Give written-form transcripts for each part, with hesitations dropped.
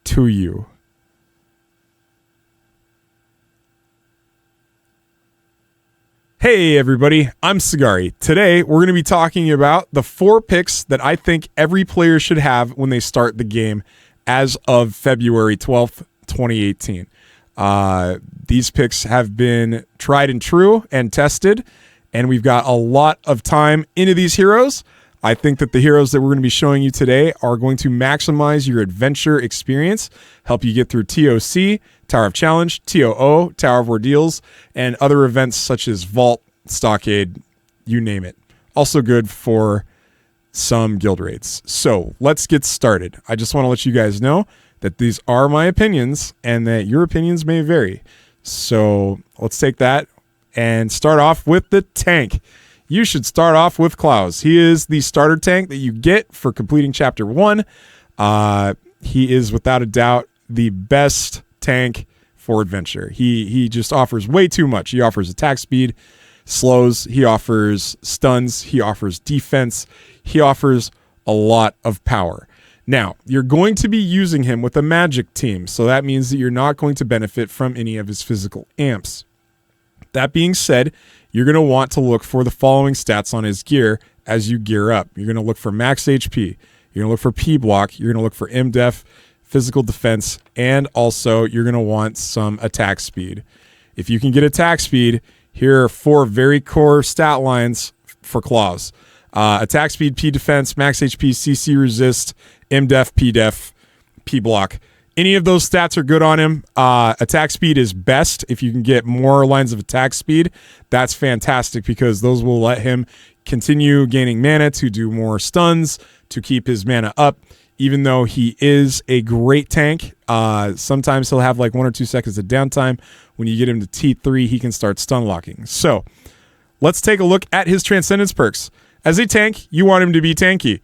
to you. Hey everybody, I'm Sagari. Today we're going to be talking about the 4 picks that I think every player should have when they start the game as of February 12th, 2018. These picks have been tried and true and tested, and we've got a lot of time into these heroes. I think that the heroes that we're going to be showing you today are going to maximize your adventure experience, help you get through TOC, Tower of Challenge, TOO, Tower of Ordeals, and other events such as Vault, Stockade, you name it. Also good for some guild raids. So let's get started. I just want to let you guys know that these are my opinions and that your opinions may vary. So let's take that and start off with the tank. You should start off with Klaus. He is the starter tank that you get for completing Chapter 1. He is, without a doubt, the best tank for adventure. He just offers way too much. He offers attack speed, slows, he offers stuns, he offers defense, he offers a lot of power. Now, you're going to be using him with a magic team, so that means that you're not going to benefit from any of his physical amps. That being said, you're going to want to look for the following stats on his gear as you gear up. You're going to look for max HP. You're going to look for P block. You're going to look for MDef, physical defense, and also you're going to want some attack speed. If you can get attack speed, here are 4 very core stat lines for Klaus. Attack speed, P defense, max HP, CC resist, MDef, PDef, P block. Any of those stats are good on him. Attack speed is best. If you can get more lines of attack speed, that's fantastic because those will let him continue gaining mana to do more stuns, to keep his mana up. Even though he is a great tank, sometimes he'll have like 1 or 2 seconds of downtime. When you get him to T3, he can start stun locking. So let's take a look at his Transcendence perks. As a tank, you want him to be tanky.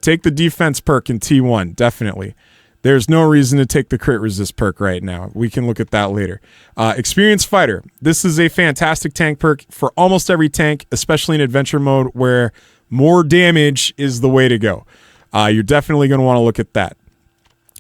Take the defense perk in T1, definitely. There's no reason to take the crit resist perk right now. We can look at that later. Experienced Fighter. This is a fantastic tank perk for almost every tank, especially in adventure mode where more damage is the way to go. You're definitely going to want to look at that.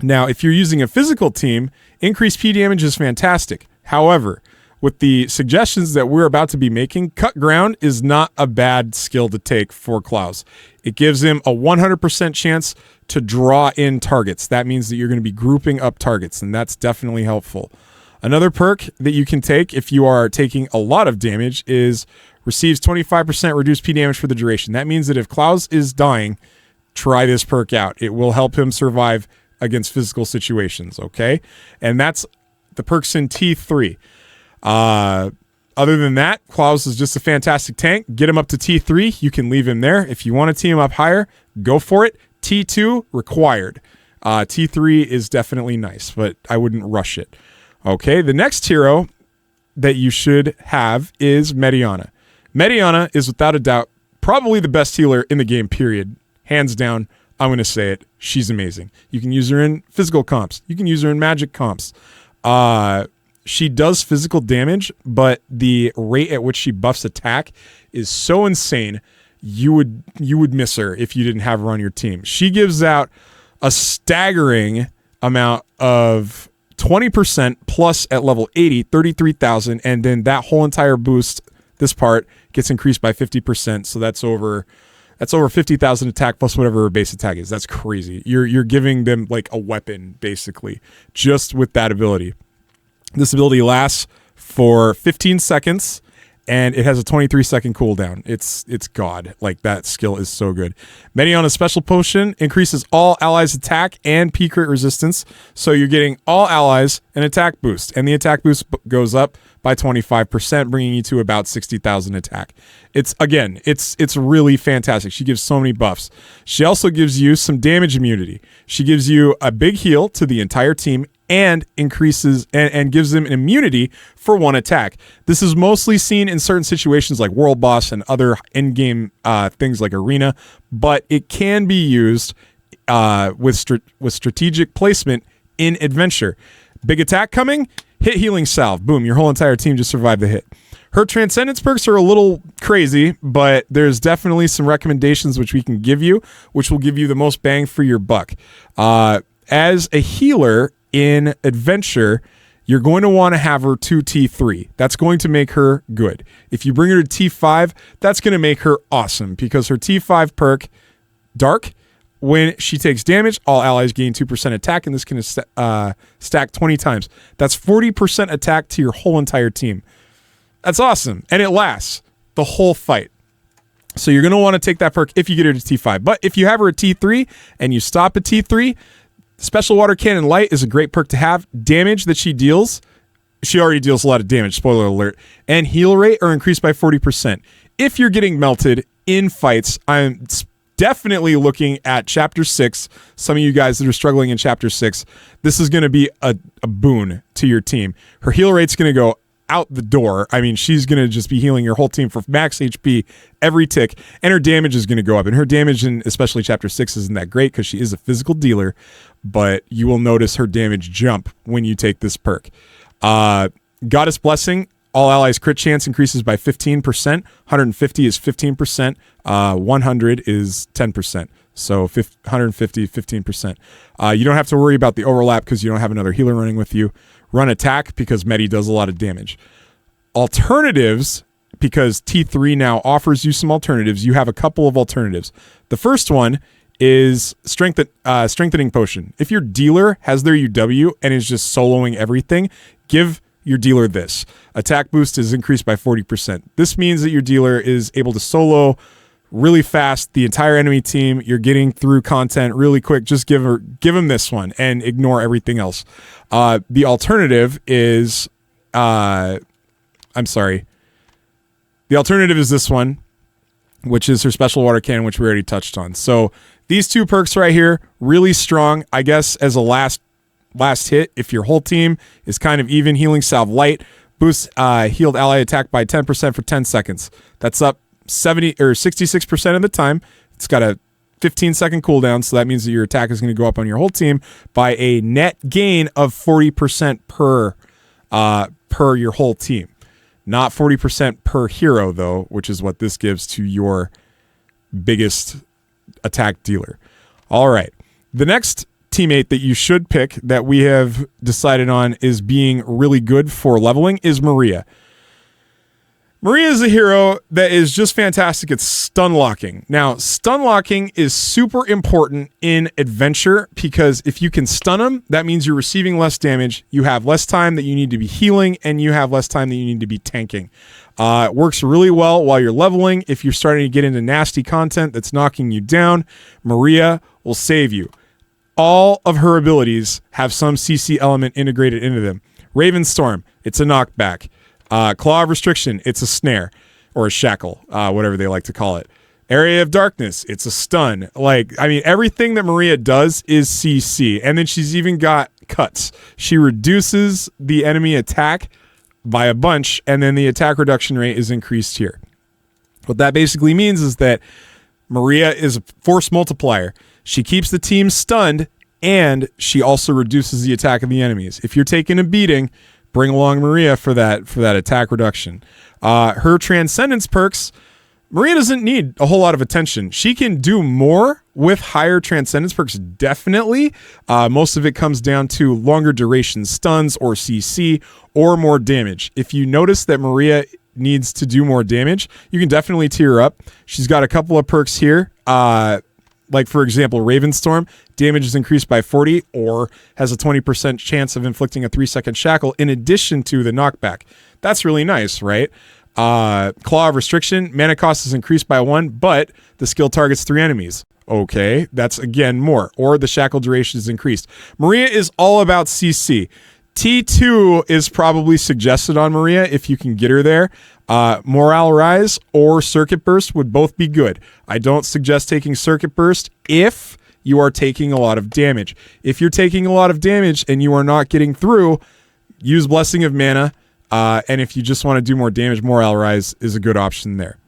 Now, if you're using a physical team, increased P damage is fantastic. However, with the suggestions that we're about to be making, Cut Ground is not a bad skill to take for Klaus. It gives him a 100% chance to draw in targets. That means that you're going to be grouping up targets, and that's definitely helpful. Another perk that you can take if you are taking a lot of damage is receives 25% reduced P damage for the duration. That means that if Klaus is dying, try this perk out. It will help him survive against physical situations, okay? And that's the perks in T3. Other than that, Klaus is just a fantastic tank. Get him up to T3. You can leave him there. If you want to team up higher, go for it. T2 required. T3 is definitely nice, but I wouldn't rush it. Okay, the next hero that you should have is Metia. Metia is without a doubt probably the best healer in the game, period. Hands down, I'm going to say it. She's amazing. You can use her in physical comps. You can use her in magic comps. She does physical damage, but the rate at which she buffs attack is so insane, you would miss her if you didn't have her on your team. She gives out a staggering amount of 20% plus at level 80, 33,000, and then that whole entire boost, this part, gets increased by 50%, so that's over 50,000 attack plus whatever her base attack is. That's crazy. You're giving them like a weapon, basically, just with that ability. This ability lasts for 15 seconds, and it has a 23-second cooldown. It's God. Like, that skill is so good. Metia's special potion increases all allies' attack and P crit resistance, so you're getting all allies an attack boost, and the attack boost goes up by 25%, bringing you to about 60,000 attack. It's really fantastic. She gives so many buffs. She also gives you some damage immunity. She gives you a big heal to the entire team and increases and gives them an immunity for one attack. This is mostly seen in certain situations like World Boss and other in-game things like Arena, but it can be used with strategic placement in Adventure. Big attack coming, hit healing salve. Boom, your whole entire team just survived the hit. Her Transcendence perks are a little crazy, but there's definitely some recommendations which we can give you, which will give you the most bang for your buck. as a healer in Adventure, you're going to want to have her to T3. That's going to make her good. If you bring her to T5, that's going to make her awesome because her T5 perk, Dark, when she takes damage, all allies gain 2% attack, and this can stack 20 times. That's 40% attack to your whole entire team. That's awesome, and it lasts the whole fight. So you're going to want to take that perk if you get her to T5. But if you have her at T3 and you stop at T3, Special Water Cannon Light is a great perk to have. Damage that she deals, she already deals a lot of damage, spoiler alert, and heal rate are increased by 40%. If you're getting melted in fights, I'm definitely looking at Chapter 6. Some of you guys that are struggling in Chapter 6, this is going to be a boon to your team. Her heal rate's going to go out the door. I mean, she's going to just be healing your whole team for max HP every tick, and her damage is going to go up. And her damage in especially Chapter 6 isn't that great because she is a physical dealer, but you will notice her damage jump when you take this perk. Goddess Blessing, all allies crit chance increases by 15%. 150 is 15%. 100 is 10%. So 150, 15%. You don't have to worry about the overlap because you don't have another healer running with you. Run attack because Metia does a lot of damage. Alternatives, because T3 now offers you some alternatives. You have a couple of alternatives. The first one is Strengthening Potion. If your dealer has their UW and is just soloing everything, give your dealer this. Attack boost is increased by 40%. This means that your dealer is able to solo really fast the entire enemy team. You're getting through content really quick. Just give him this one and ignore everything else. The alternative is the alternative is this one, which is her Special Water Cannon, which we already touched on. So these two perks right here, really strong, I guess, as a last hit. If your whole team is kind of even, Healing Salve Light boosts healed ally attack by 10% for 10 seconds. That's up 70 or 66% of the time. It's got a 15-second cooldown, so that means that your attack is going to go up on your whole team by a net gain of 40% per your whole team. Not 40% per hero, though, which is what this gives to your biggest attack dealer. All right. The next teammate that you should pick that we have decided on is being really good for leveling is Metia. Metia is a hero that is just fantastic at stun locking. Now, stun locking is super important in Adventure because if you can stun them, that means you're receiving less damage, you have less time that you need to be healing, and you have less time that you need to be tanking. It works really well while you're leveling. If you're starting to get into nasty content that's knocking you down, Metia will save you. All of her abilities have some CC element integrated into them. Ravenstorm, it's a knockback. Claw of Restriction, it's a snare or a shackle, whatever they like to call it. Area of Darkness, it's a stun. Everything that Metia does is CC. And then she's even got cuts. She reduces the enemy attack by a bunch, and then the attack reduction rate is increased here. What that basically means is that Metia is a force multiplier. She keeps the team stunned, and she also reduces the attack of the enemies. If you're taking a beating, bring along Metia for that attack reduction. Her Transcendence perks, Metia doesn't need a whole lot of attention. She can do more with higher Transcendence perks, definitely. Most of it comes down to longer duration stuns or CC or more damage. If you notice that Metia needs to do more damage, you can definitely tier her up. She's got a couple of perks here. Like, for example, Ravenstorm, damage is increased by 40 or has a 20% chance of inflicting a 3-second shackle in addition to the knockback. That's really nice, right? Claw of Restriction, mana cost is increased by 1, but the skill targets 3 enemies. Okay, that's again more. Or the shackle duration is increased. Metia is all about CC. T2 is probably suggested on Metia if you can get her there. Morale Rise or Circuit Burst would both be good. I don't suggest taking Circuit Burst if you are taking a lot of damage. If you're taking a lot of damage and you are not getting through, use Blessing of Mana. And if you just want to do more damage, Morale Rise is a good option there.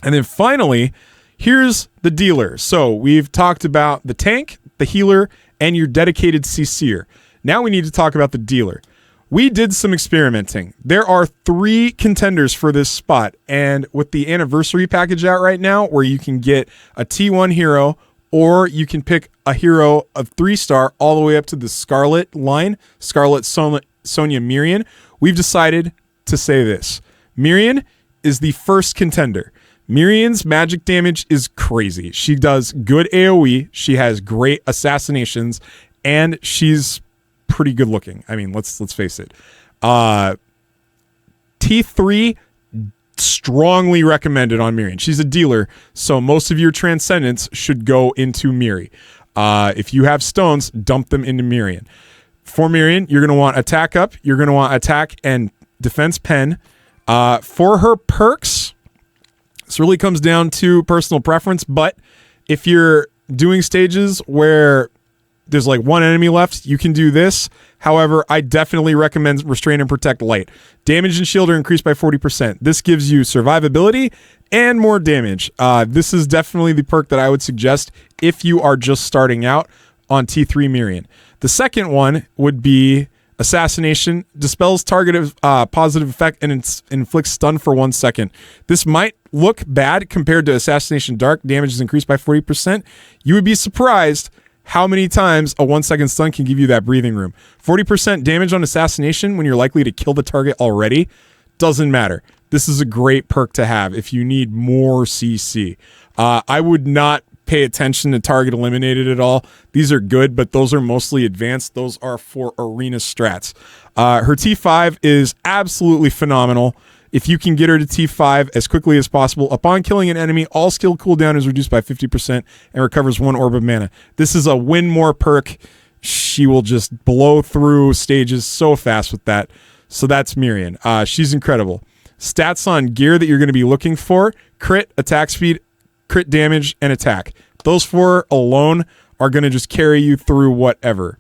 And then finally, here's the dealer. So we've talked about the tank, the healer, and your dedicated CC'er. Now we need to talk about the dealer. We did some experimenting. There are 3 contenders for this spot, and with the anniversary package out right now where you can get a T1 hero or you can pick a hero of 3-star all the way up to the Scarlet line, Scarlet, Sonya, Mirian. We've decided to say this. Mirian is the first contender. Mirian's magic damage is crazy. She does good AoE. She has great assassinations, and she's pretty good looking. I mean, let's face it. T3 strongly recommended on Mirian. She's a dealer, so most of your transcendence should go into Miri. If you have stones, dump them into Mirian. For Mirian, you're going to want attack up. You're going to want attack and defense pen. For her perks, this really comes down to personal preference, but if you're doing stages where there's like one enemy left, you can do this. However, I definitely recommend Restrain and Protect Light. Damage and shield are increased by 40%. This gives you survivability and more damage. This is definitely the perk that I would suggest if you are just starting out on T3 Mirian. The second one would be Assassination. Dispels target positive effect and inflicts stun for 1 second. This might look bad compared to Assassination Dark. Damage is increased by 40%. You would be surprised how many times a 1 second stun can give you that breathing room. 40% damage on Assassination when you're likely to kill the target already. Doesn't matter. This is a great perk to have if you need more CC. I would not pay attention to target eliminated at all. These are good, but those are mostly advanced. Those are for arena strats. Her T5 is absolutely phenomenal. If you can get her to T5 as quickly as possible, upon killing an enemy, all skill cooldown is reduced by 50% and recovers 1 orb of mana. This is a win more perk. She will just blow through stages so fast with that. So that's Mirian. She's incredible. Stats on gear that you're going to be looking for: crit, attack speed, crit damage, and attack. Those 4 alone are going to just carry you through whatever.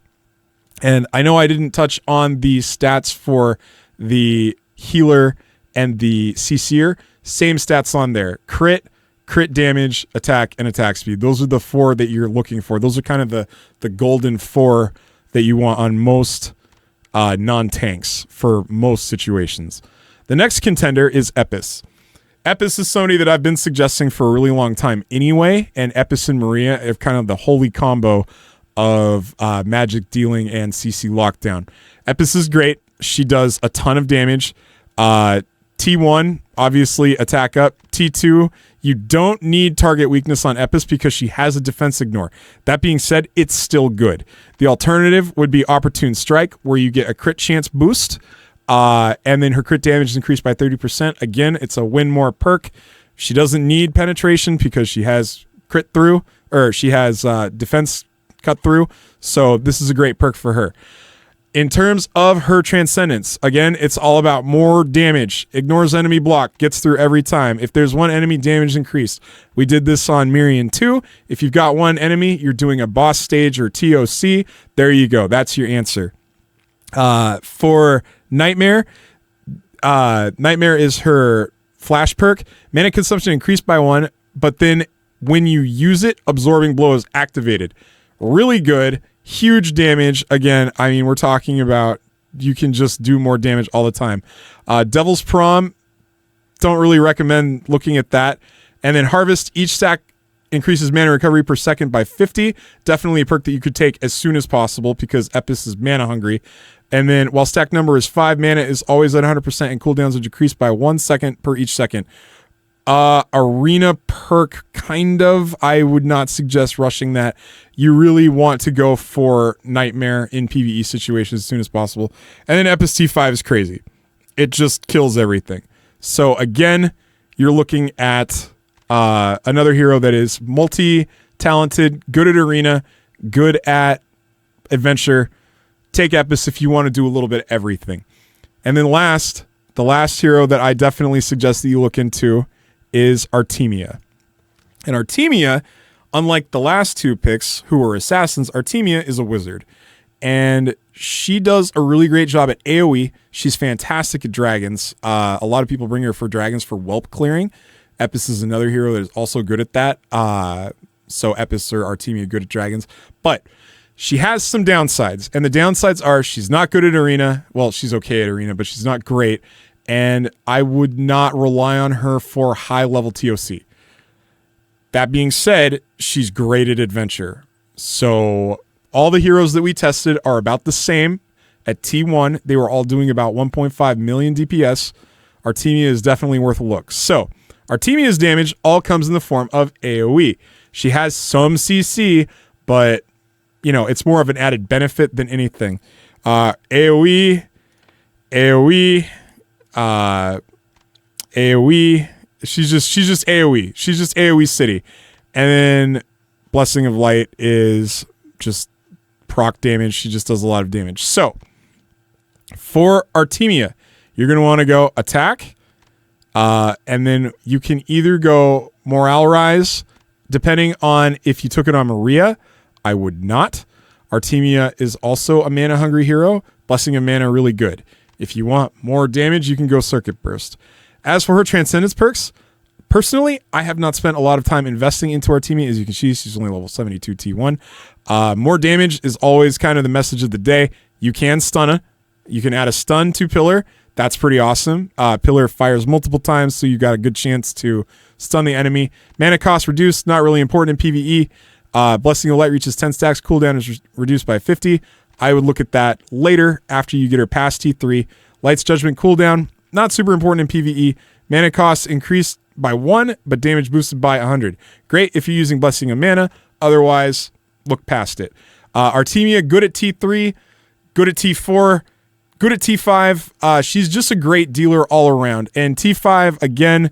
And I know I didn't touch on the stats for the healer and the CC'er. Same stats on there: crit, crit damage, attack, and attack speed. Those are the 4 that you're looking for. Those are kind of the golden 4 that you want on most non-tanks for most situations. The next contender is Epis. Epis is somebody that I've been suggesting for a really long time anyway, and Epis and Maria are kind of the holy combo of magic dealing and CC lockdown. Epis is great. She does a ton of damage. T1, obviously attack up. T2, you don't need target weakness on Epis because she has a defense ignore. That being said, it's still good. The alternative would be Opportune Strike, where you get a crit chance boost. And then her crit damage is increased by 30%. Again, it's a win more perk. She doesn't need penetration because she has crit through, or she has defense cut through. So this is a great perk for her. In terms of her transcendence, again, it's all about more damage. Ignores enemy block, gets through every time. If there's one enemy, damage increased. We did this on Mirian too. If you've got one enemy, you're doing a boss stage or TOC. There you go. That's your answer. For Nightmare, Nightmare is her flash perk. Mana consumption increased by 1, but then when you use it, Absorbing Blow is activated. Really good. Huge damage. Again, I mean, we're talking about you can just do more damage all the time. Devil's Prom, don't really recommend looking at that. And then Harvest, each stack increases mana recovery per second by 50. Definitely a perk that you could take as soon as possible because Epis is mana hungry. And then while stack number is 5, mana is always at 100% and cooldowns are decreased by 1 second per each second. Arena perk, kind of. I would not suggest rushing that. You really want to go for Nightmare in PvE situations as soon as possible. And then Epis T5 is crazy. It just kills everything. So again, you're looking at another hero that is multi-talented, good at Arena, good at Adventure. Take Epis if you want to do a little bit of everything. And then the last hero that I definitely suggest that you look into is Artemia. And Artemia, unlike the last 2 picks who were assassins, Artemia is a wizard. And she does a really great job at AoE. She's fantastic at dragons. A lot of people bring her for dragons for whelp clearing. Epis is another hero that is also good at that. So Epis or Artemia good at dragons. But she has some downsides. And the downsides are she's not good at Arena. Well, she's okay at Arena, but she's not great. And I would not rely on her for high-level TOC. That being said, she's great at adventure. So all the heroes that we tested are about the same at T1. They were all doing about 1.5 million DPS. Artemia is definitely worth a look. So Artemia's damage all comes in the form of AoE. She has some CC, but you know, it's more of an added benefit than anything. AoE. She's just AoE. She's just AoE City. And then Blessing of Light is just proc damage. She just does a lot of damage. So for Artemia, you're going to want to go attack. And then you can either go Morale Rise, depending on if you took it on Maria. I would not. Artemia is also a mana hungry hero. Blessing of Mana, really good. If you want more damage, you can go Circuit Burst. As for her Transcendence perks, personally, I have not spent a lot of time investing into Artemia. As you can see, she's only level 72 T1. More damage is always kind of the message of the day. You can stun her. You can add a stun to Pillar. That's pretty awesome. Pillar fires multiple times, so you got a good chance to stun the enemy. Mana cost reduced, not really important in PvE. Blessing of Light reaches 10 stacks. Cooldown is reduced by 50. I would look at that later after you get her past T3. Light's Judgment cooldown, not super important in PvE. Mana costs increased by 1, but damage boosted by 100. Great if you're using Blessing of Mana. Otherwise, look past it. Artemia, good at T3, good at T4, good at T5. She's just a great dealer all around. And T5, again,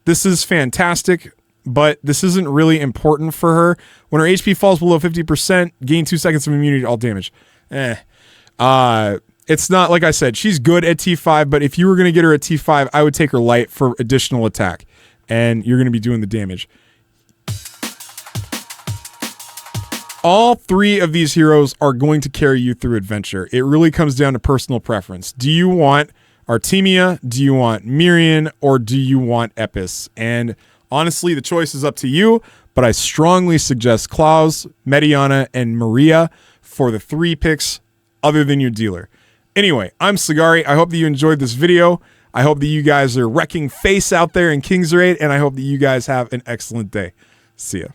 this is fantastic, but this isn't really important for her. When her HP falls below 50%, gain 2 seconds of immunity to all damage. It's not, like I said, she's good at T5, but if you were going to get her at T5, I would take her light for additional attack, and you're going to be doing the damage. All 3 of these heroes are going to carry you through adventure. It really comes down to personal preference. Do you want Artemia? Do you want Mirian? Or do you want Epis? And honestly, the choice is up to you, but I strongly suggest Klaus, Mediana, and Maria for the 3 picks other than your dealer. Anyway, I'm Sagari. I hope that you enjoyed this video. I hope that you guys are wrecking face out there in King's Raid, and I hope that you guys have an excellent day. See ya.